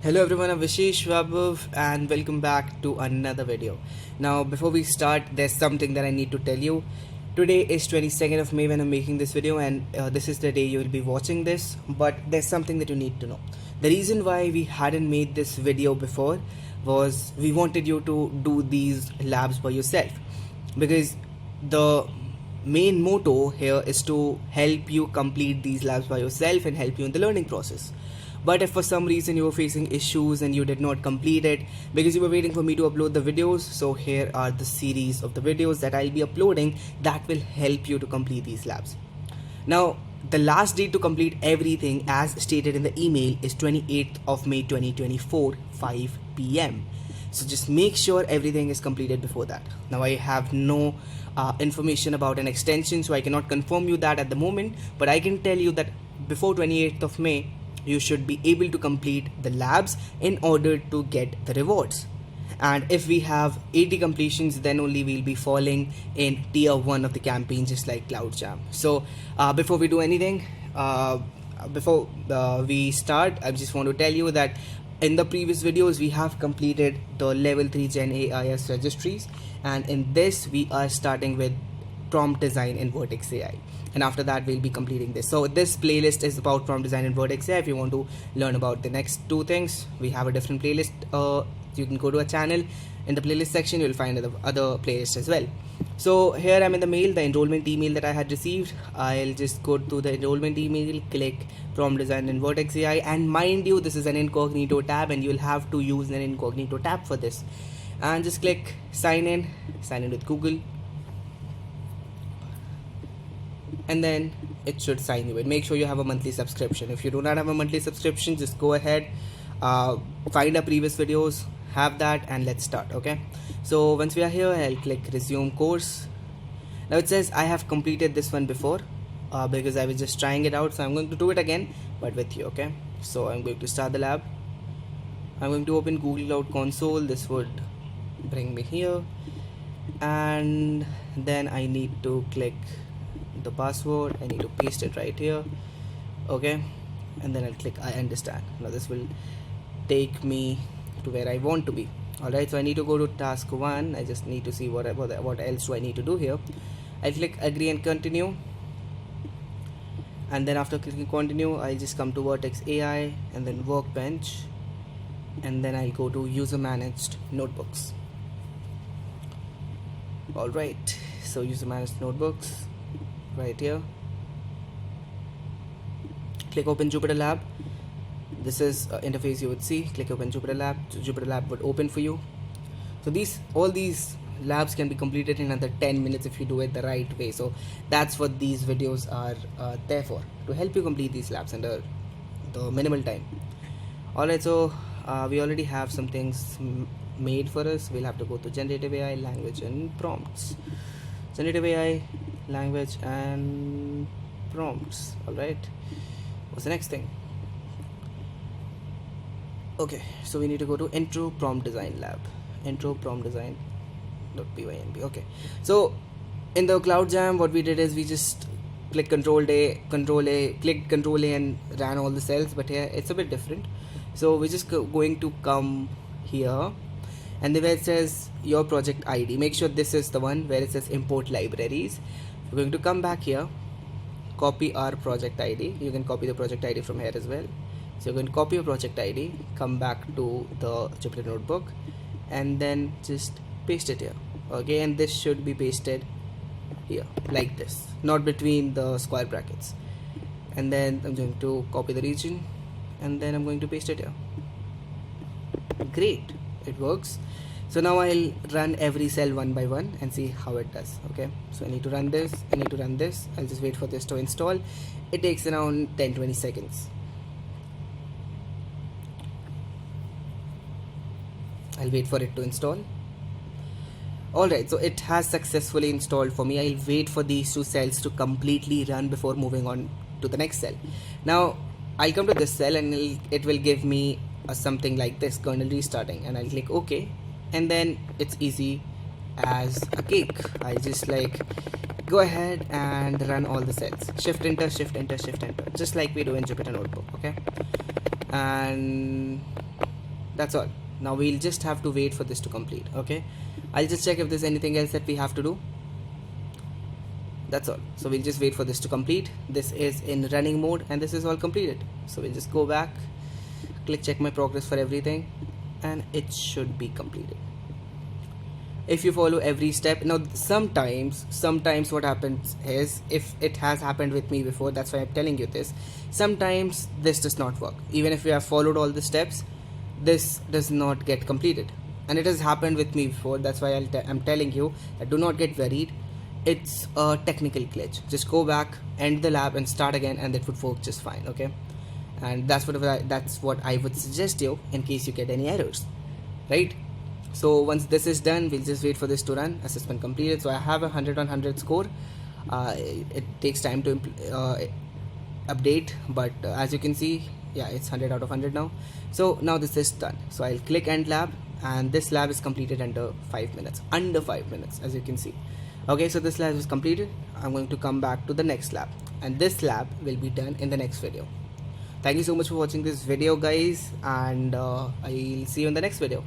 Hello everyone, I'm Vishesh Vaibhav and welcome back to another video. Now before we start, there's something that I need to tell you. Today is 22nd of May when I'm making this video, and this is the day you will be watching this, but there's something that you need to know. The reason why we hadn't made this video before was we wanted you to do these labs by yourself, because the main motto here is to help you complete these labs by yourself and help you in the learning process. But if for some reason you were facing issues and you did not complete it because you were waiting for me to upload the videos, so here are the series of the videos that I'll be uploading that will help you to complete these labs. Now, the last date to complete everything as stated in the email is 28th of May 2024, 5 p.m. So just make sure everything is completed before that. Now I have no information about an extension, so I cannot confirm you that at the moment, but I can tell you that before 28th of May, you should be able to complete the labs in order to get the rewards. And if we have 80 completions, then only we'll be falling in tier 1 of the campaign, just like Cloud Jam. So before we do anything, before we start, I just want to tell you that in the previous videos we have completed the level 3 Gen AIS registries, and in this we are starting with prompt design in Vertex AI, and after that we'll be completing this. So this playlist is about prompt design in Vertex AI. If you want to learn about the next two things, we have a different playlist. You can go to a channel, in the playlist section you'll find other playlists as well. So here I'm in the mail, the enrollment email that I had received. I'll just go to the enrollment email, click prompt design in Vertex AI, and mind you, this is an incognito tab and you'll have to use an incognito tab for this, and just click sign in with Google, and then it should sign you in. Make sure you have a monthly subscription. If you do not have a monthly subscription, just go ahead, find our previous videos, have that, and let's start. Okay, so once we are here, I'll click resume course. Now it says I have completed this one before because I was just trying it out, so I'm going to do it again but with you. Okay, so I'm going to start the lab. I'm going to open Google Cloud Console. This would bring me here, and then I need to click the password. I need to paste it right here. Okay, and then I'll click I understand. Now this will take me to where I want to be. Alright, so I need to go to task 1. I just need to see what else do I need to do here. I'll click agree and continue, and then after clicking continue, I'll just come to Vertex AI and then workbench, and then I'll go to user managed notebooks. Alright, so user managed notebooks right here. Click open Jupyter Lab. This is interface you would see. Click open Jupyter Lab. So Jupyter Lab would open for you. So all these labs can be completed in under 10 minutes if you do it the right way. So that's what these videos are there for, to help you complete these labs under the minimal time. Alright, so we already have some things made for us. We'll have to go to Generative AI, language and prompts. Generative AI, language and prompts. Alright, what's the next thing? Okay, so we need to go to intro prompt design lab. Intro prompt design .pynb. Okay, so in the Cloud Jam, what we did is we just click Control A, click Control A and ran all the cells, but here it's a bit different. So we're just going to come here, and then where it says your project ID, make sure this is the one where it says import libraries. We're going to come back here, copy our project ID. You can copy the project ID from here as well. So you're going to copy your project ID, come back to the Jupyter notebook, and then just paste it here. Okay, and this should be pasted here like this, not between the square brackets. And then I'm going to copy the region, and then I'm going to paste it here. Great, it works. So now I'll run every cell one by one and see how it does. Okay, so I need to run this, I need to run this. I'll just wait for this to install. It takes around 10-20 seconds. I'll wait for it to install. Alright, so it has successfully installed for me. I'll wait for these two cells to completely run before moving on to the next cell. Now I'll come to this cell and it will give me something like this, kernel restarting, and I'll click OK, and then it's easy as a cake. I'll just go ahead and run all the cells. Shift enter, shift enter, shift enter, just like we do in Jupyter Notebook. Okay, and That's all. Now we'll just have to wait for this to complete. Okay, I'll just check if there's anything else that we have to do. That's all. So we'll just wait for this to complete. This is in running mode and this is all completed. So we'll just go back, click check my progress for everything, and it should be completed if you follow every step. Now sometimes what happens is, if it has happened with me before, that's why I'm telling you this, sometimes this does not work. Even if you have followed all the steps, this does not get completed, and it has happened with me before. That's why I'm telling you that do not get worried. It's a technical glitch. Just go back, end the lab and start again, and it would work just fine. Okay, and that's what I would suggest you in case you get any errors, right? So once this is done, we'll just wait for this to run. Assessment completed. So I have a 100 on 100 score. It takes time to update, but as you can see, yeah, it's 100 out of 100 now. So now this is done. So I'll click end lab, and this lab is completed under 5 minutes, as you can see. Okay, so this lab is completed. I'm going to come back to the next lab, and this lab will be done in the next video. Thank you so much for watching this video, guys, and I'll see you in the next video.